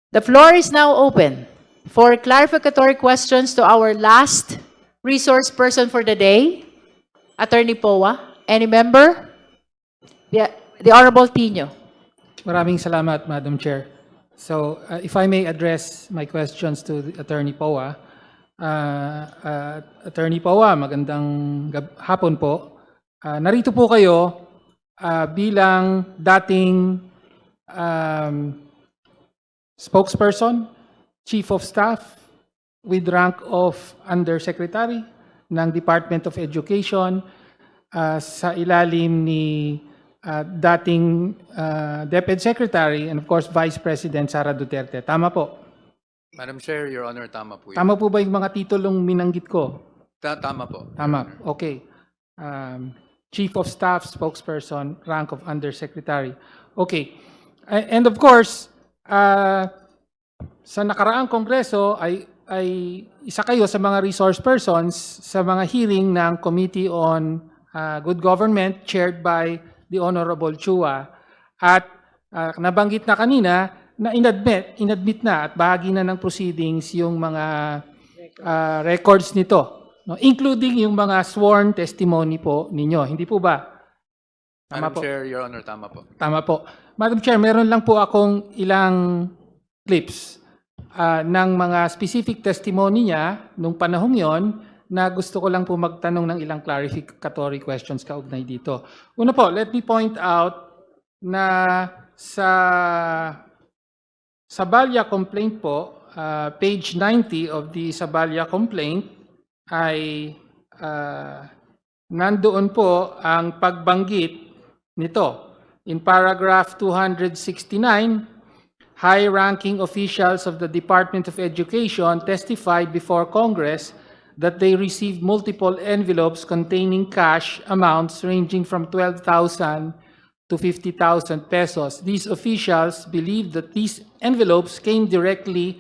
The floor is now open for clarificatory questions to our last resource person for the day, Attorney Poa. Any member? The Honorable Tino. Maraming salamat, Madam Chair. So, if I may address my questions to the Attorney Poa. Attorney Poa, magandang hapon po. Narito po kayo bilang dating spokesperson, Chief of Staff, with rank of Undersecretary ng Department of Education sa ilalim ni dating DepEd Secretary and of course Vice President Sara Duterte. Tama po? Madam Chair, Your Honor, tama po yun. Tama po ba yung mga titulong minanggit ko? Tama po. Tama. Okay. Chief of Staff, Spokesperson, rank of Undersecretary. Okay. And of course, sa nakaraang kongreso ay isa kayo sa mga resource persons sa mga hearing ng Committee on Good Government chaired by the Honorable Chua. At nabanggit na kanina na inadmit na at bahagi na ng proceedings yung mga records nito, no? Including yung mga sworn testimony po ninyo. Hindi po ba? Tama Madam po. Chair, Your Honor, tama po. Tama po. Madam Chair, meron lang po akong ilang clips ng mga specific testimony niya nung panahong yon na gusto ko lang po magtanong ng ilang clarificatory questions kaugnay dito. Una po, let me point out na sa Sabalya complaint po, page 90 of the Sabalya complaint ay nandoon po ang pagbanggit nito. In paragraph 269, high-ranking officials of the Department of Education testified before Congress that they received multiple envelopes containing cash amounts ranging from 12,000 to 50,000 pesos. These officials believed that these envelopes came directly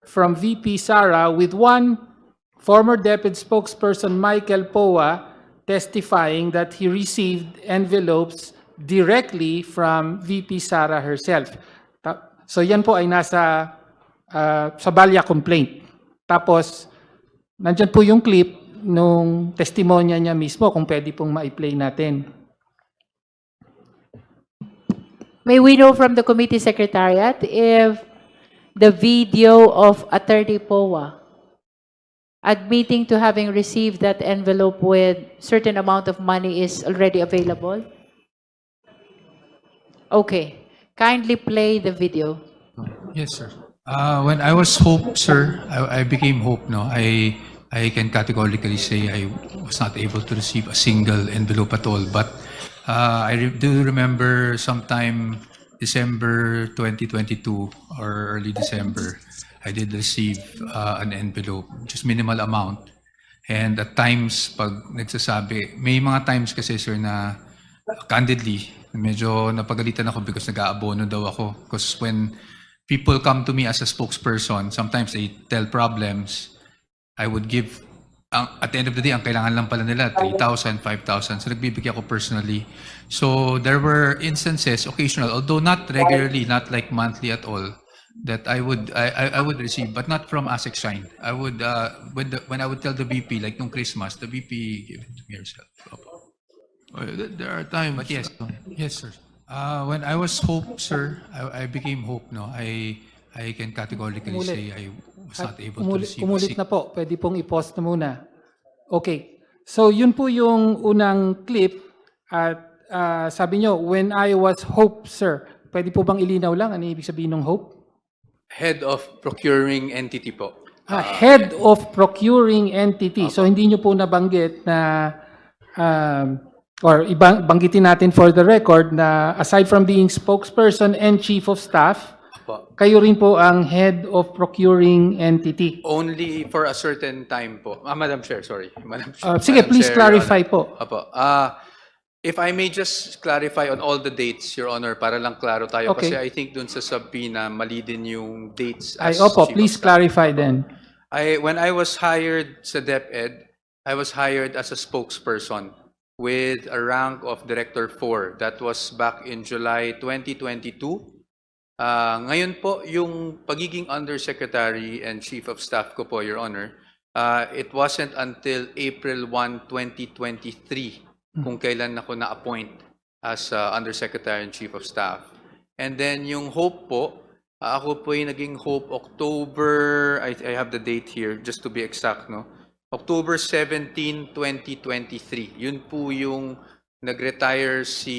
from VP Sara, with one former DepEd spokesperson, Michael Poa, testifying that he received envelopes directly from VP Sara herself. So yan po ay nasa Sabalya complaint. Tapos, nandyan po yung clip nung testimonya niya mismo kung pwede pong ma-play natin. May we know from the committee secretariat if the video of Attorney Poa admitting to having received that envelope with certain amount of money is already available? Okay. Kindly play the video. Yes, sir. When I was Hope, sir, I became Hope. No, I can categorically say I was not able to receive a single envelope at all. But do remember sometime December 2022 or early December, I did receive an envelope, just minimal amount. And at times, pag nagsasabi, may mga times kasi, sir, na candidly, medyo napagalitan ako because nag-aabono daw ako. Because when people come to me as a spokesperson, sometimes they tell problems. I would give, at the end of the day, ang kailangan lang pala nila, 3,000, 5,000. So nagbibigay ako personally. So there were instances, occasional, although not regularly, not like monthly at all, that I would receive, but not from ASEC Shine. I would, when I would tell the VP, like nung Christmas, the VP give it to me herself. There are times. But yes, yes, sir. When I was Hope, sir, I became Hope. No, I can categorically say I was not able to receive. Kumulit na po. Pwede pong i-pause na muna. Okay. So yun po yung unang clip. At sabi nyo, when I was Hope, sir. Pwede po bang ilinaw lang? Ano ibig sabihin ng Hope? Head of Procuring Entity po. Head of Procuring Entity. So hindi nyo po nabanggit na or banggitin natin for the record na aside from being spokesperson and chief of staff, Apo. kayo rin po ang head of procuring entity. Only for a certain time po. Madam Chair, sorry. Sige, Madam please Chair, clarify Your po. Honor. Apo. If I may just clarify on all the dates, Your Honor, para lang klaro tayo. Okay. Kasi I think dun sa subpoena, mali din yung dates. Ay, as opo, Chief of please Staff. clarify then. When I was hired sa DepEd, I was hired as a spokesperson with a rank of Director 4. That was back in July 2022. Ngayon po, yung pagiging Undersecretary and Chief of Staff ko po, Your Honor, it wasn't until April 1, 2023 kung kailan ako na-appoint as Undersecretary and Chief of Staff. And then yung Hope po, ako po yung naging Hope October, I have the date here just to be exact, no? October 17, 2023. Yun po yung nag-retire si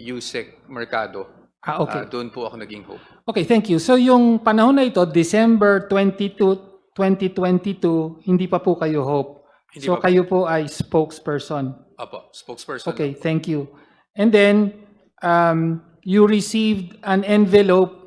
Yusek Mercado. Okay. Doon po ako naging Hope. Okay, thank you. So yung panahon na ito, December 22, 2022, hindi pa po kayo Hope. Hindi So pa po. kayo po ay spokesperson. Apo, spokesperson. Okay, thank you. And then, you received an envelope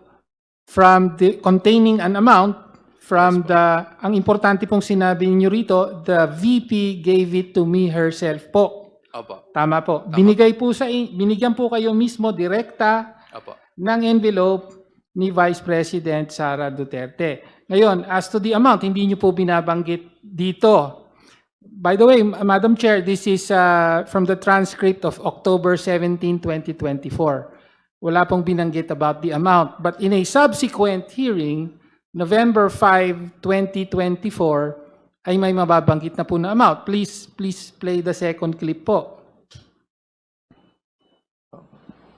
containing an amount from ang importante pong sinabi niyo rito, the VP gave it to me herself po. Apo, Tama po. Binigyan po kayo mismo direkta apo. ng envelope ni Vice President Sara Duterte. Ngayon, as to the amount, hindi niyo po binabanggit dito. By the way, Madam Chair, this is from the transcript of October 17, 2024. Wala pong binanggit about the amount. But in a subsequent hearing, November 5, 2024, ay may mababanggit na po na amount. Please play the second clip po.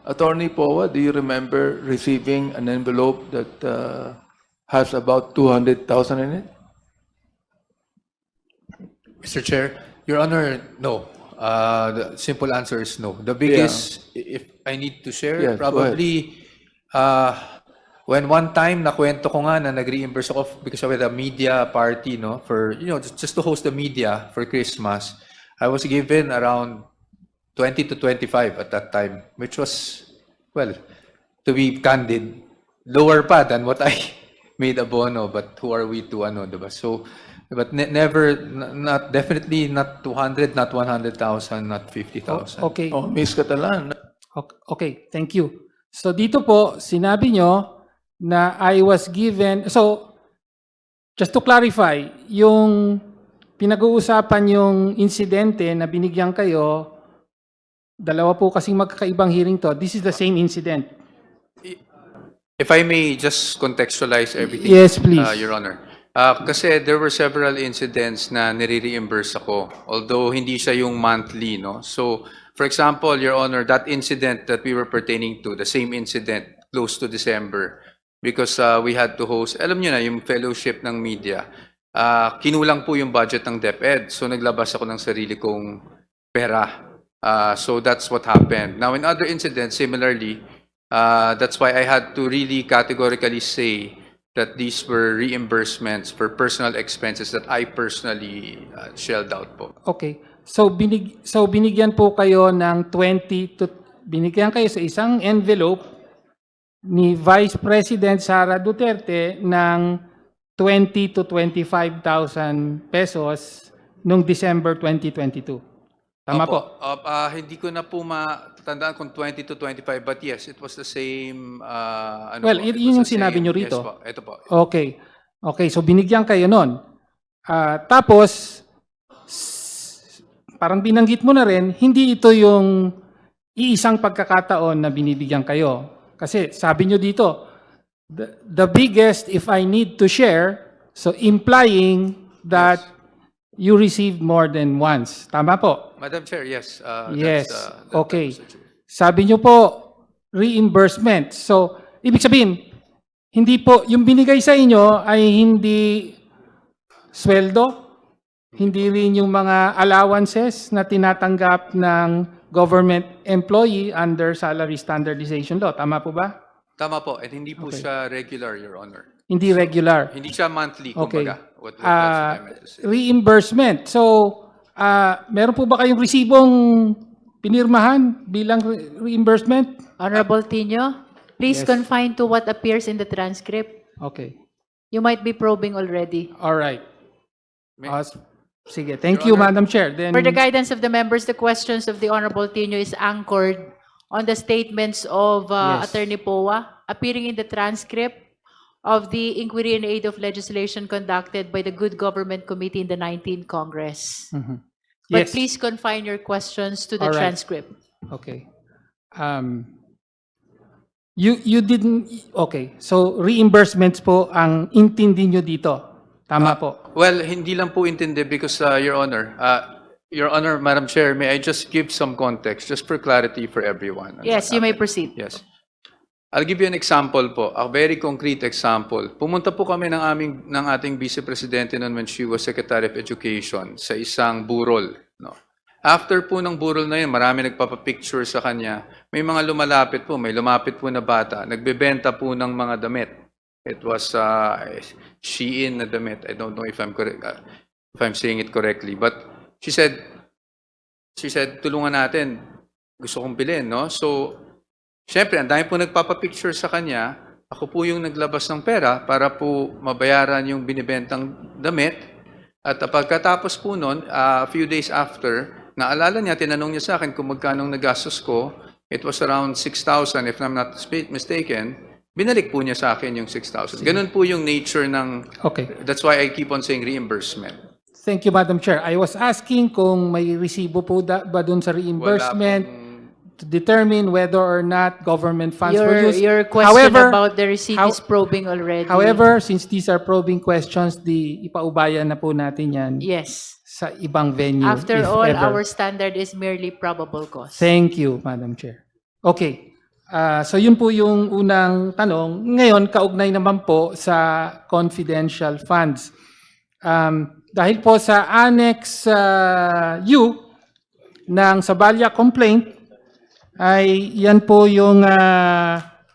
Attorney Powa, do you remember receiving an envelope that has about 200,000 in it? Mr. Chair, Your Honor, no. The simple answer is no. The biggest, if I need to share, Yes, go probably, when one time nakwento ko nga na nag-reimburse ako because of a media party, no, for, just to host the media for Christmas, I was given around 20 to 25 at that time, which was, well, to be candid, lower pa than what I made abono, but who are we to diba? So, but never, not definitely not 200, not 100,000, not 50,000. Okay. Oh, Miss Catalan, Okay, thank you. So dito po, sinabi nyo na I was given, so just to clarify, yung pinag-uusapan yung insidente na binigyan kayo, dalawa po kasing magkakaibang hearing to. This is the same incident. If I may just contextualize everything, Yes, please. Your Honor. Kasi there were several incidents na nire-reimburse ako, although hindi siya yung monthly, no? So, for example, Your Honor, that incident that we were pertaining to, the same incident close to December, because we had to host, alam niyo na, yung fellowship ng media, kinulang po yung budget ng DepEd, so naglabas ako ng sarili kong pera. So that's what happened. Now, in other incidents, similarly, that's why I had to really categorically say that these were reimbursements for personal expenses that I personally shelled out po. Okay. So binigyan po kayo ng binigyan kayo sa isang envelope ni Vice President Sara Duterte ng 20 to 25,000 pesos noong December 2022. Tama Opo. po? Hindi ko na po matandaan kung 20 to 25, but yes, it was the same. Well, it yun was yung the sinabi same. nyo rito. Yes po, ito po. Okay. Okay, so binigyan kayo nun. Tapos, parang binanggit mo na rin, hindi ito yung iisang pagkakataon na binibigyan kayo. Kasi sabi nyo dito, the biggest if I need to share, so implying that you received more than once. Tama po? Madam Chair, yes. Yes. Okay. that was the truth. Sabi nyo po, reimbursement. So, ibig sabihin, hindi po, yung binigay sa inyo ay hindi sweldo, hindi rin yung mga allowances na tinatanggap ng government employee under salary standardization law. Tama po ba? Tama po, and hindi po siya regular, Your Honor. Hindi regular. Hindi siya monthly, Okay. kumbaga. That's what I meant to say. Reimbursement. So, meron po ba kayong resibong pinirmahan bilang reimbursement? Honorable Tino, please Yes. confine to what appears in the transcript. Okay. You might be probing already. All right. May- Sige. Thank Your you, Honor. Madam Chair. Then, For the guidance of the members, the questions of the Honorable Tino is anchored on the statements of Yes. Attorney Powa appearing in the transcript of the Inquiry in Aid of Legislation conducted by the Good Government Committee in the 19th Congress. But Yes. please confine your questions to the All right. transcript. Okay. You didn't, okay. So reimbursements po ang intindi nyo dito. Tama po. Well, hindi lang po intindi because, Your Honor, Madam Chair, may I just give some context, just for clarity for everyone? on Yes, what you may happened? proceed. Yes. I'll give you an example po, a very concrete example. Pumunta po kami ng ating Vice Presidente noon when she was Secretary of Education sa isang burol. No? After po ng burol na yun, marami nagpapapicture sa kanya. May mga lumalapit po, may lumapit po na bata. Nagbebenta po ng mga damit. It was Shein na damit. I don't know if I'm correct, if I'm saying it correctly. But she said, tulungan natin. Gusto kong bilhin, no? So, syempre, ang dami po nagpapapicture sa kanya. Ako po yung naglabas ng pera para po mabayaran yung binibentang damit. At pagkatapos po nun, a few days after, naalala niya, tinanong niya sa akin kung magkano nagastos ko. It was around 6,000 if I'm not mistaken. Binalik po niya sa akin yung 6,000. Ganun po yung nature ng... Okay. That's why I keep on saying reimbursement. Thank you, Madam Chair. I was asking kung may resibo po ba dun sa reimbursement to determine whether or not government funds were used. Your question about the receipt is probing already. However, since these are probing questions, ipaubayan na po natin yan Yes. sa ibang venue. After if all, ever. our standard is merely probable cause. Thank you, Madam Chair. Okay. So yun po yung unang tanong. Ngayon, kaugnay naman po sa confidential funds. Dahil po sa Annex U ng Sabalia complaint, ay yan po yung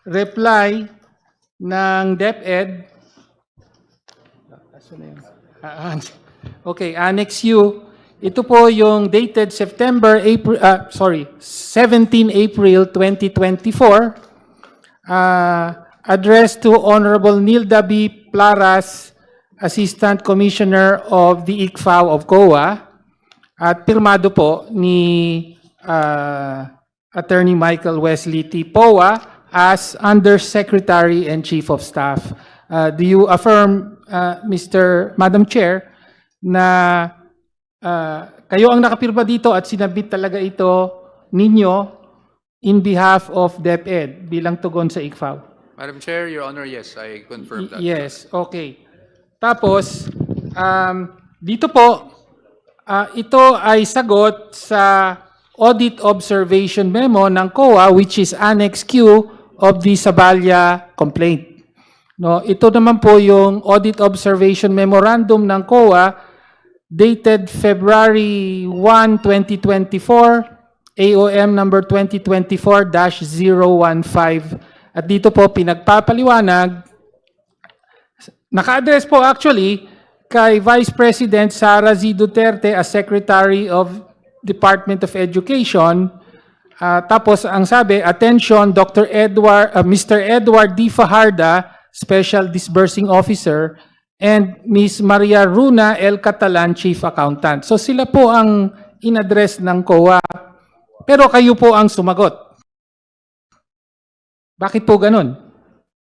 reply ng DepEd. Okay, Annex U. Ito po yung dated 17 April 2024, addressed to Honorable Nilda B. Plaras, Assistant Commissioner of the ICFAO of COA, at pirmado po ni Attorney Michael Wesley T. Poa as Undersecretary and Chief of Staff. Do you affirm, Madam Chair, na kayo ang nakapirma dito at sinabit talaga ito ninyo in behalf of DepEd bilang tugon sa ICFAO? Madam Chair, Your Honor, yes, I confirm that. Yes, okay. Tapos, dito po, ito ay sagot sa Audit Observation Memo ng COA, which is Annex Q of the Sabalia complaint. No, ito naman po yung Audit Observation Memorandum ng COA dated February 1, 2024, AOM number 2024-015. At dito po pinagpapaliwanag, naka-address po actually kay Vice President Sara Z. Duterte as Secretary of Department of Education. Tapos ang sabi, attention, Mr. Edward D. Fajarda, Special Disbursing Officer, and Ms. Maria Runa L. Catalan, Chief Accountant. So sila po ang in-address ng COA. Pero kayo po ang sumagot. Bakit po ganun?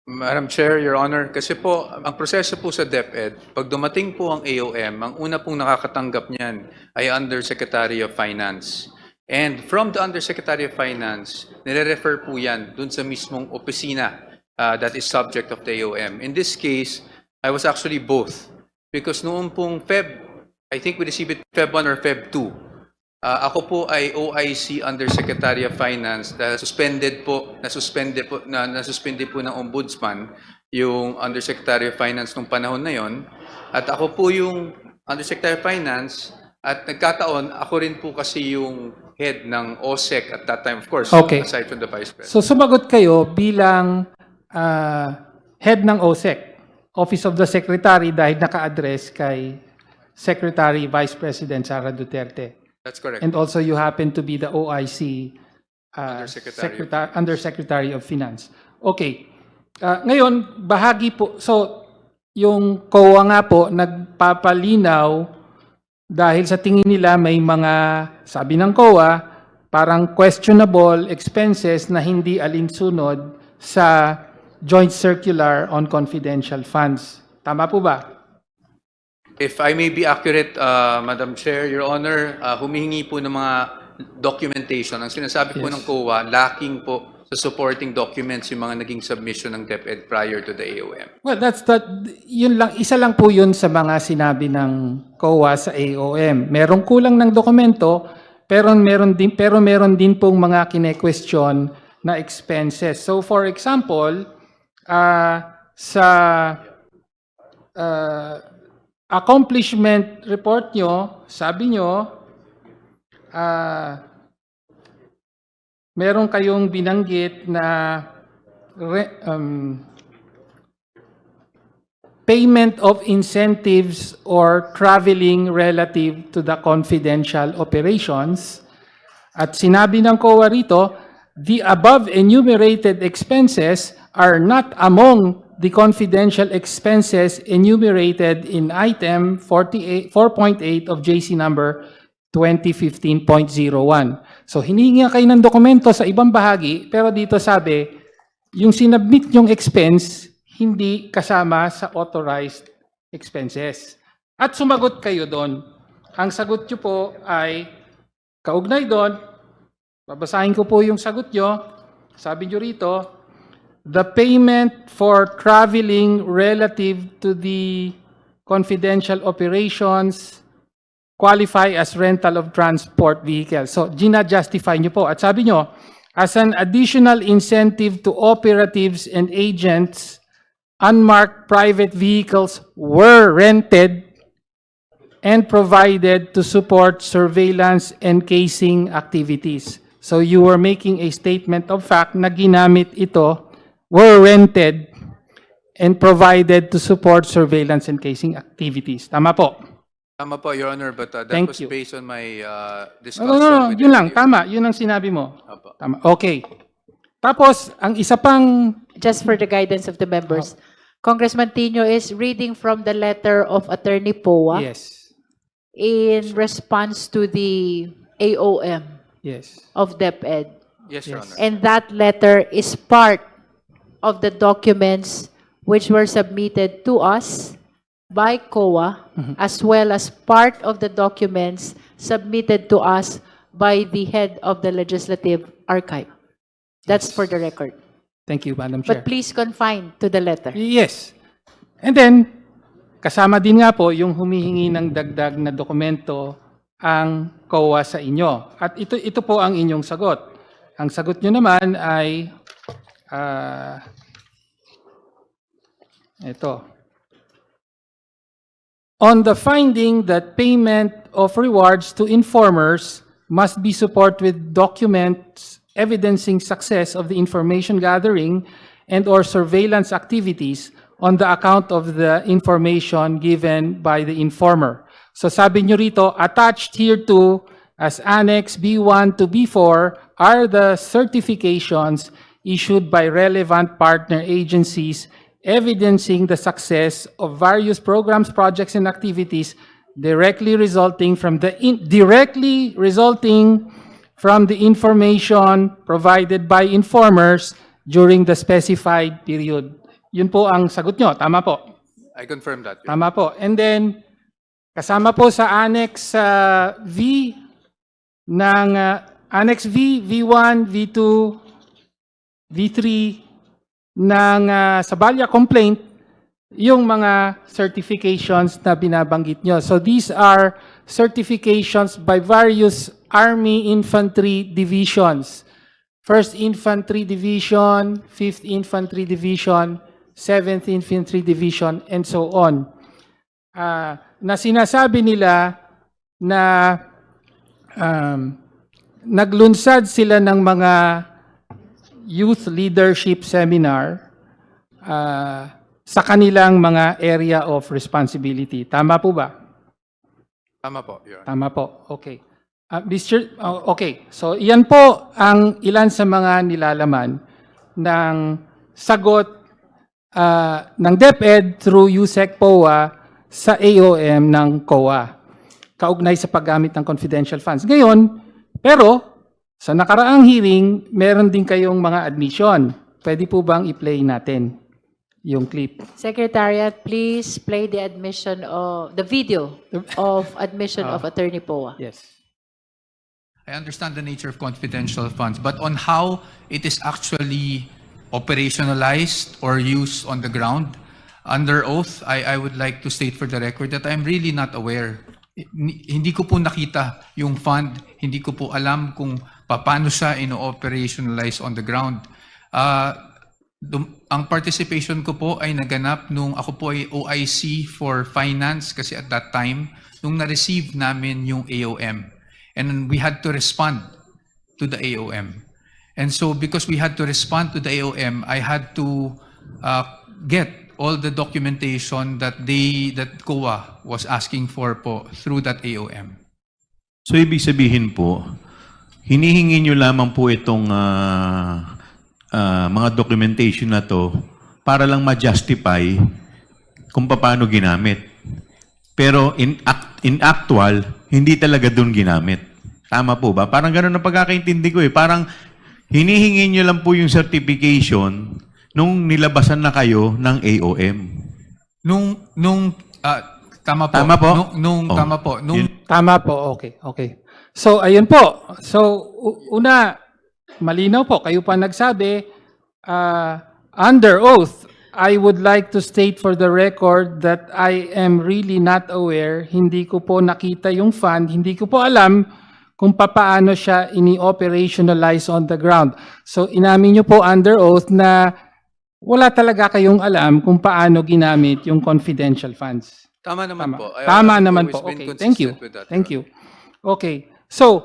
Madam Chair, Your Honor, kasi po, ang proseso po sa DepEd, pag dumating po ang AOM, ang una pong nakakatanggap niyan ay Undersecretary of Finance. And from the Undersecretary of Finance, nire-refer po yan dun sa mismong opisina that is subject of the AOM. In this case, I was actually both. Because noong pong I think we received it Feb 1 or Feb 2. Ako po ay OIC Undersecretary of Finance dahil nasuspended po ng Ombudsman yung Undersecretary of Finance nung panahon na yon. At ako po yung Undersecretary of Finance at nagkataon, ako rin po kasi yung head ng OSEC at that time, of course, Okay. aside from the Vice President. So sumagot kayo bilang head ng OSEC, Office of the Secretary, dahil naka-address kay Secretary Vice President Sara Duterte. That's correct. And also you happen to be the OIC Undersecretary of Finance. Okay. Ngayon, bahagi po, so yung COA nga po nagpapalinaw dahil sa tingin nila may mga, sabi ng COA, parang questionable expenses na hindi alinsunod sa Joint Circular on Confidential Funds. Tama po ba? If I may be accurate, Madam Chair, Your Honor, humihingi po ng mga documentation. Ang sinasabi po Yes. ng COA, lacking po sa supporting documents yung mga naging submission ng DepEd prior to the AOM? Well, yun lang, isa lang po yun sa mga sinabi ng COA sa AOM. Merong kulang ng dokumento, pero meron din pong mga kine-question na expenses. So for example, sa accomplishment report nyo, sabi nyo, meron kayong binanggit na payment of incentives or traveling relative to the confidential operations. At sinabi ng COA rito, the above enumerated expenses are not among the confidential expenses enumerated in item 4.8 of JC number 2015.01. So hiningi kayo ng dokumento sa ibang bahagi, pero dito sabi, yung sinubmit yung expense, hindi kasama sa authorized expenses. At sumagot kayo doon. Ang sagot nyo po ay, kaugnay doon, babasahin ko po yung sagot nyo. Sabi nyo rito, the payment for traveling relative to the confidential operations qualify as rental of transport vehicles. So, gina-justify nyo po. At sabi nyo, as an additional incentive to operatives and agents, unmarked private vehicles were rented and provided to support surveillance and casing activities. So, you were making a statement of fact na ginamit ito, were rented and provided to support surveillance and casing activities. Tama po. Tama po, Your Honor, but that Thank was you. based on my No, discussion no, no, with yun lang, the- tama, yun ang sinabi mo. Apo. Tama, okay. Tapos, ang isa pang, Just for the guidance of the members, Congressman Tino is reading from the letter of Attorney Poa yes, in response to the AOM yes, of DepEd. Yes, Your Yes. Honor. And that letter is part of the documents which were submitted to us by COA, as well as part of the documents submitted to us by the head of the Legislative Archive. That's for the record. thank you, Madam Chair. But please confine to the letter. Yes. And then, kasama din nga po yung humihingi ng dagdag na dokumento ang COA sa inyo. At ito po ang inyong sagot. Ang sagot nyo naman ay, ito. On the finding that payment of rewards to informers must be supported with documents evidencing success of the information gathering and or surveillance activities on the account of the information given by the informer. So sabi nyo rito, attached here to as Annex B1 to B4 are the certifications issued by relevant partner agencies evidencing the success of various programs, projects, and activities directly resulting from the information provided by informers during the specified period. Yun po ang sagot nyo. Tama po. I confirm that. Your Tama po. And then, kasama po sa Annex V ng Annex V, V1, V2, V3 ng Sabalia complaint, yung mga certifications na binabanggit nyo. So these are certifications by various Army Infantry Divisions. 1st Infantry Division, 5th Infantry Division, 7th Infantry Division, and so on. Na sinasabi nila na naglunsad sila ng mga youth leadership seminar sa kanilang mga area of responsibility. Tama po ba? Tama po, Your Honor. Tama po. Okay. Okay. So, yan po ang ilan sa mga nilalaman ng sagot ng DepEd through USEC POA sa AOM ng COA. Kaugnay sa paggamit ng confidential funds. Ngayon, pero sa nakaraang hearing, meron din kayong mga admission. Pwede po bang i-play natin yung clip? Secretariat, please play the admission of the video of admission of Attorney Poa. Yes. I understand the nature of confidential funds, but on how it is actually operationalized or used on the ground, under oath, I would like to state for the record that I'm really not aware. Hindi ko po nakita yung fund, hindi ko po alam kung paano siya ino-operationalize on the ground. Ang participation ko po ay naganap nung ako po ay OIC for finance kasi at that time, nung na-receive namin yung AOM. And we had to respond to the AOM. And so because we had to respond to the AOM, I had to get all the documentation that COA was asking for po through that AOM. So, ibig sabihin po, hinihingi nyo lamang po itong mga documentation na to para lang ma-justify kung paano ginamit. Pero in actual, hindi talaga doon ginamit. Tama po ba? Parang gano'n ang pagkakaintindi ko eh. Parang hinihingi nyo lang po yung certification nung nilabasan na kayo ng AOM. Tama po. Tama po? Tama po. Tama po, okay. So, ayun po. So, una, malinaw po, kayo pa nagsabi, under oath, I would like to state for the record that I am really not aware, hindi ko po nakita yung fund, hindi ko po alam kung paano siya ini-operationalize on the ground. So, inamin nyo po under oath na wala talaga kayong alam kung paano ginamit yung confidential funds. Tama naman po. Tama I've naman always po. been Okay, thank you. consistent with that, Thank Your you. Okay. So,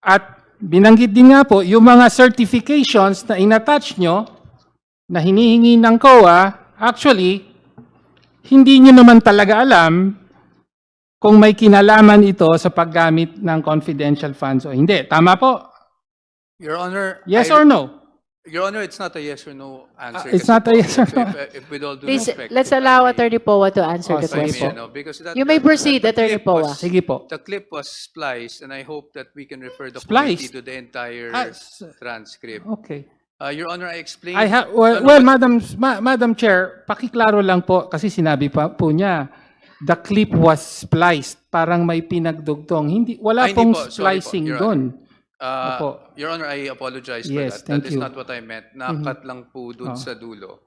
at binanggit din nga po, yung mga certifications na inattach nyo, na hinihingi ng COA, actually, hindi nyo naman talaga alam kung may kinalaman ito sa paggamit ng confidential funds o hindi. Tama po? Your Honor, Yes or no? Your Honor, it's not a yes or no answer. It's kasi not a po, yes or no. If with all due Please, respect, let's if I allow may- Attorney Powa to answer Oh, the if I may, question. because that- You may proceed, the Attorney clip Powa. was- Sige po. The clip was spliced, and I hope that we can refer the Spliced? committee to the entire Ah, transcript. Okay. Your Honor, I explained. I have No, no, well, but- Madam Chair, pakiklaro lang po kasi sinabi pa po niya the clip was spliced, parang may pinagdugtong. Wala Hindi pong po, sorry po, splicing Your doon. Opo. Your Honor, I apologize Yes, for that. thank That is you. not what I meant. Nakat lang po dun Oh. sa dulo.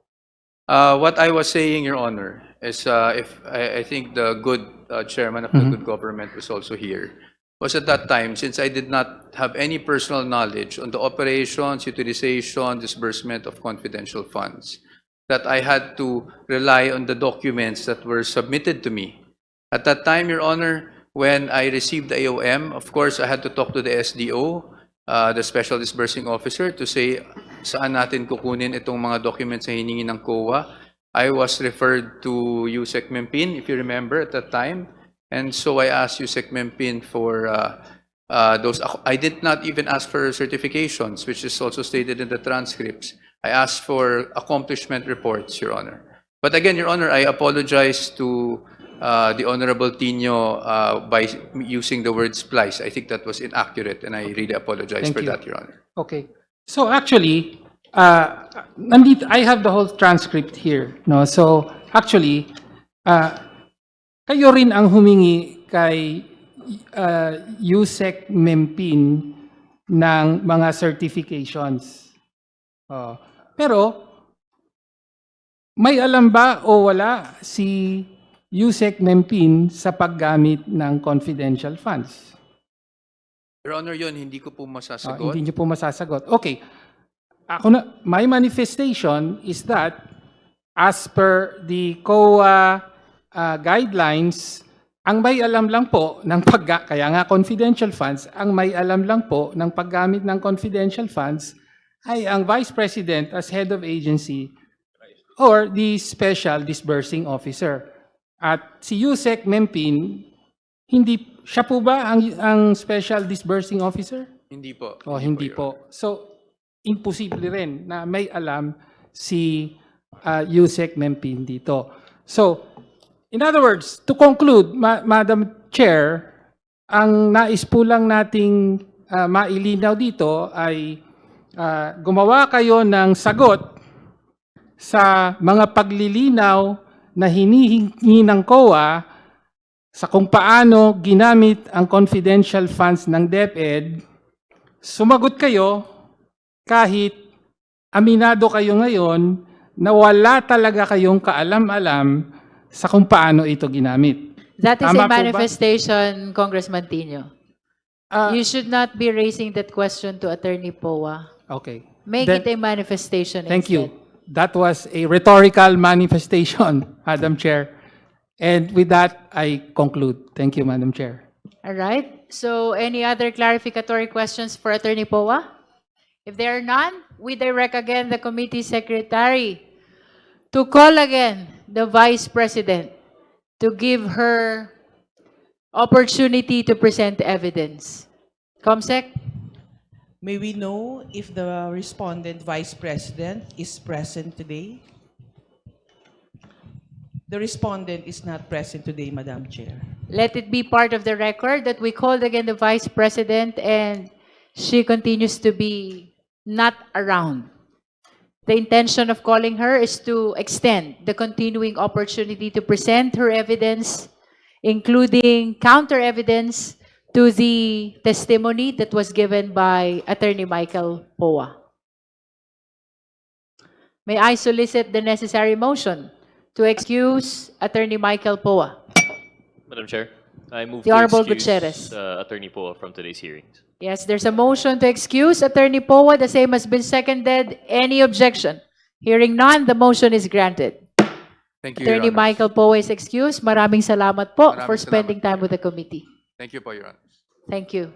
What I was saying, Your Honor, is if I think the good chairman of the good government was also here, was at that time, since I did not have any personal knowledge on the operations, utilization, disbursement of confidential funds, that I had to rely on the documents that were submitted to me. At that time, Your Honor, when I received the AOM, of course, I had to talk to the SDO, the Special Disbursing Officer, to say saan natin kukunin itong mga documents na hiningi ng COA. I was referred to USEC Mempin, if you remember, at that time. And so I asked USEC Mempin for those. I did not even ask for certifications, which is also stated in the transcripts. I asked for accomplishment reports, Your Honor. But again, Your Honor, I apologize to the Honorable Tino by using the word splice. I think that was inaccurate, and I really apologize Thank for you. that, Your Honor. Okay. So actually, nandito, I have the whole transcript here. No? So actually, kayo rin ang humingi kay USEC Mempin ng mga certifications. Pero, may alam ba o wala si USEC Mempin sa paggamit ng confidential funds? Your Honor, yun, hindi ko po masasagot. Hindi niyo po masasagot. Okay. My manifestation is that as per the COA guidelines, ang may alam lang po ng kaya nga confidential funds, ang may alam lang po ng paggamit ng confidential funds ay ang Vice President as head of agency or the Special Disbursing Officer. At si USEC Mempin, siya po ba ang Special Disbursing Officer? Hindi po. Hindi Your po. So, imposible rin na may alam si USEC Mempin dito. So, in other words, to conclude, Madam Chair, ang nais po lang nating mailinaw dito ay gumawa kayo ng sagot sa mga paglilinaw na hinihingi ng COA sa kung paano ginamit ang confidential funds ng DepEd, sumagot kayo kahit aminado kayo ngayon na wala talaga kayong kaalam-alam sa kung paano ito ginamit. That is Tama a po ba? manifestation, Congressman Tino. Ah, You should not be raising that question to Attorney Poa. okay. Make Then- it a manifestation Thank instead. you. That was a rhetorical manifestation, Madam Chair. And with that, I conclude. Thank you, Madam Chair. All right. So any other clarificatory questions for Attorney Poa? If there are none, we direct again the committee secretary to call again the Vice President to give her opportunity to present evidence. Comsec? May we know if the respondent Vice President is present today? The respondent is not present today, Madam Chair. Let it be part of the record that we called again the Vice President and she continues to be not around. The intention of calling her is to extend the continuing opportunity to present her evidence, including counter evidence to the testimony that was given by Attorney Michael Poa. May I solicit the necessary motion to excuse Attorney Michael Poa? Madam Chair, I move The to Honorable excuse Gutierrez. Attorney Poa from today's hearings. Yes, there's a motion to excuse Attorney Poa. The same has been seconded. Any objection? Hearing none, the motion is granted. Thank you, Your Attorney Honors. Michael Poa is excused. Maraming salamat po Maraming for spending salamat. time with the committee. Thank you po, Your Honors. Thank you.